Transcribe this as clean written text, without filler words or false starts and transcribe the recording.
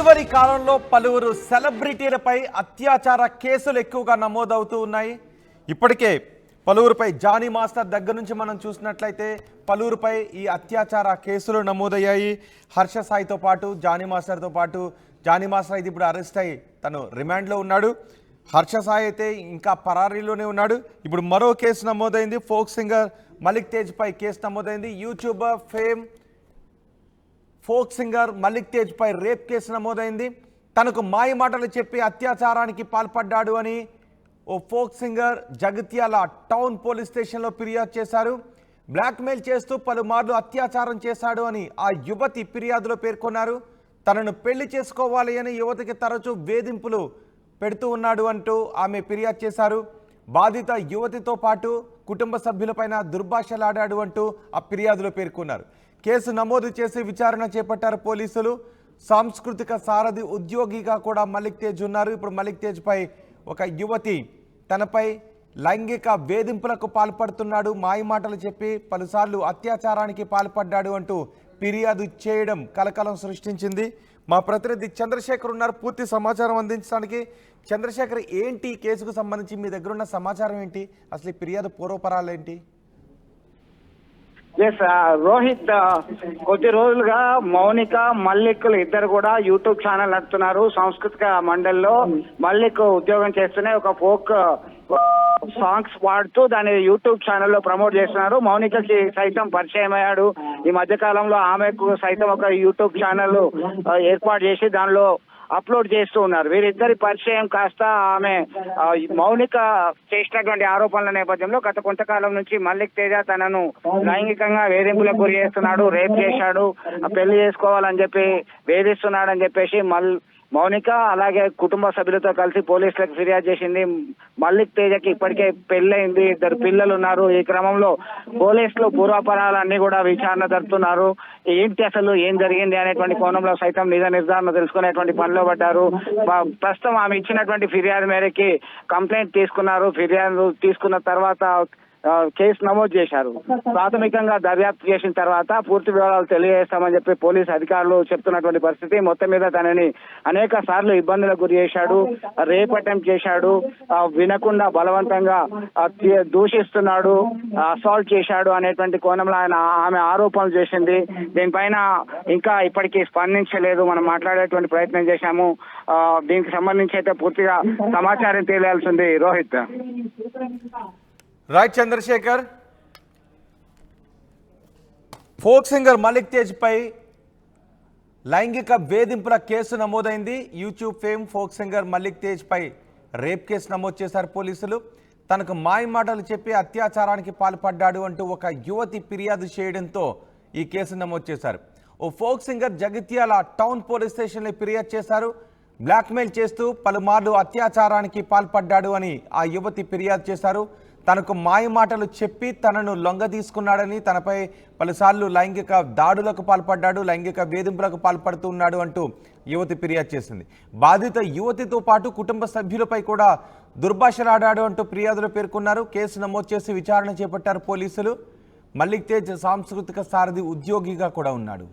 ఇటీవలి కాలంలో పలువురు సెలబ్రిటీలపై అత్యాచార కేసులు ఎక్కువగా నమోదవుతూ ఉన్నాయి. ఇప్పటికే పలువురుపై జానీ మాస్టర్ దగ్గర నుంచి మనం చూసినట్లయితే పలువురుపై ఈ అత్యాచార కేసులు నమోదయ్యాయి. హర్ష సాయితో పాటు జానీ మాస్టర్తో పాటు జానీ మాస్టర్ అయితే ఇప్పుడు అరెస్ట్ అయ్యి తను రిమాండ్లో ఉన్నాడు. హర్ష సాయి అయితే ఇంకా పరారీలోనే ఉన్నాడు. ఇప్పుడు మరో కేసు నమోదైంది. ఫోక్ సింగర్ మలిక్ తేజ్పై కేసు నమోదైంది. YouTuber fame folk singer Malik తేజ్పై రేప్ కేసు నమోదైంది. తనకు మాయ మాటలు చెప్పి అత్యాచారానికి పాల్పడ్డాడు అని ఓ folk singer Jagtial town police స్టేషన్లో ఫిర్యాదు చేశారు. బ్లాక్మెయిల్ చేస్తూ పలుమార్లు అత్యాచారం చేశాడు అని ఆ యువతి ఫిర్యాదులో పేర్కొన్నారు. తనను పెళ్లి చేసుకోవాలి అని యువతికి తరచూ వేధింపులు పెడుతూ ఉన్నాడు అంటూ ఆమె ఫిర్యాదు చేశారు. బాధిత యువతితో పాటు కుటుంబ సభ్యులపైన దుర్భాషలాడాడు అంటూ ఆ ఫిర్యాదులో పేర్కొన్నారు. కేసు నమోదు చేసి విచారణ చేపట్టారు పోలీసులు. సాంస్కృతిక సారథి ఉద్యోగిగా కూడా మలిక్ తేజ్ ఉన్నారు. ఇప్పుడు మలిక్ తేజ్పై ఒక యువతి తనపై లైంగిక వేధింపులకు పాల్పడుతున్నాడు, మాయమాటలు చెప్పి పలుసార్లు అత్యాచారానికి పాల్పడ్డాడు అంటూ ఫిర్యాదు చేయడం కలకలం సృష్టించింది. మా ప్రతినిధి చంద్రశేఖర్ ఉన్నారు పూర్తి సమాచారం అందించడానికి. చంద్రశేఖర్, ఏంటి ఈ కేసుకు సంబంధించి మీ దగ్గర ఉన్న సమాచారం ఏంటి? అసలు ఈ ఫిర్యాదు పూర్వపరాలు ఏంటి? ఎస్ రోహిత్, కొద్ది రోజులుగా మౌనిక మల్లిక్లు ఇద్దరు కూడా యూట్యూబ్ ఛానల్ నడుపుతున్నారు. సాంస్కృతిక మండలిలో మల్లిక్ ఉద్యోగం చేస్తూనే ఒక ఫోక్ సాంగ్స్ పాడుతూ దాన్ని యూట్యూబ్ ఛానల్లో ప్రమోట్ చేస్తున్నారు. మౌనికకి సైతం పరిచయం అయ్యాడు. ఈ మధ్య కాలంలో ఆమెకు సైతం ఒక యూట్యూబ్ ఛానల్ ఏర్పాటు చేసి దానిలో అప్లోడ్ చేస్తూ ఉన్నారు. వీరిద్దరి పరిచయం కాస్త ఆమె మౌనిక చేసినటువంటి ఆరోపణల నేపథ్యంలో గత కొంతకాలం నుంచి మల్లిక్ తేజ తనను లైంగికంగా వేధింపులకు గురి చేస్తున్నాడు, రేప్ చేశాడు, పెళ్లి చేసుకోవాలని చెప్పి వేధిస్తున్నాడని చెప్పేసి మౌనిక అలాగే కుటుంబ సభ్యులతో కలిసి పోలీసులకు ఫిర్యాదు చేసింది. మల్లిక్ తేజకి ఇప్పటికే పెళ్ళైంది, ఇద్దరు పిల్లలు ఉన్నారు. ఈ క్రమంలో పోలీసులు పూర్వాపరాలన్నీ కూడా విచారణ జరుపుతున్నారు. ఏంటి అసలు ఏం జరిగింది అనేటువంటి కోణంలో సైతం నిజ నిర్ధారణ తెలుసుకునేటువంటి పనిలో పడ్డారు. ప్రస్తుతం ఆమె ఇచ్చినటువంటి ఫిర్యాదు మేరకి కంప్లైంట్ తీసుకున్నారు. ఫిర్యాదు తీసుకున్న తర్వాత కేసు నమోదు చేశారు. ప్రాథమికంగా దర్యాప్తు చేసిన తర్వాత పూర్తి వివరాలు తెలియజేస్తామని చెప్పి పోలీసు అధికారులు చెప్తున్నటువంటి పరిస్థితి. మొత్తం మీద తనని అనేక సార్లు ఇబ్బందులకు గురి చేశాడు, రేప్ అటెంప్ట్ చేశాడు, వినకుండా బలవంతంగా దూషిస్తున్నాడు, అసాల్ట్ చేశాడు అనేటువంటి కోణంలో ఆమె ఆరోపణలు చేసింది. దీనిపైన ఇంకా ఇప్పటికీ స్పందించలేదు. మనం మాట్లాడేటువంటి ప్రయత్నం చేశాము. దీనికి సంబంధించి అయితే పూర్తిగా సమాచారం తెలియాల్సింది. Rohit. Right Chandrasekhar, folk singer Malik తేజ్పై లైంగిక వేధింపుల కేసు నమోదైంది. YouTube fame folk singer Malik తేజ్పై రేప్ కేసు నమోదు చేశారు పోలీసులు. తనకు మాయ మాటలు చెప్పి అత్యాచారానికి పాల్పడ్డాడు అంటూ ఒక యువతి ఫిర్యాదు చేయడంతో ఈ కేసు నమోదు చేశారు. ఓ folk singer Jagtial town police స్టేషన్లో ఫిర్యాదు చేశారు. బ్లాక్మెయిల్ చేస్తూ పలుమార్లు అత్యాచారానికి పాల్పడ్డాడు అని ఆ యువతి ఫిర్యాదు చేశారు. తనకు మాయ మాటలు చెప్పి తనను లొంగ తీసుకున్నాడని, తనపై పలుసార్లు లైంగిక దాడులకు పాల్పడ్డాడు, లైంగిక వేధింపులకు పాల్పడుతూ ఉన్నాడు అంటూ యువతి ఫిర్యాదు చేసింది. బాధిత యువతితో పాటు కుటుంబ సభ్యులపై కూడా దుర్భాషలాడాడు అంటూ ఫిర్యాదులో పేర్కొన్నారు. కేసు నమోదు చేసి విచారణ చేపట్టారు పోలీసులు. మలిక్ తేజ్ సాంస్కృతిక సారథి ఉద్యోగిగా కూడా ఉన్నాడు.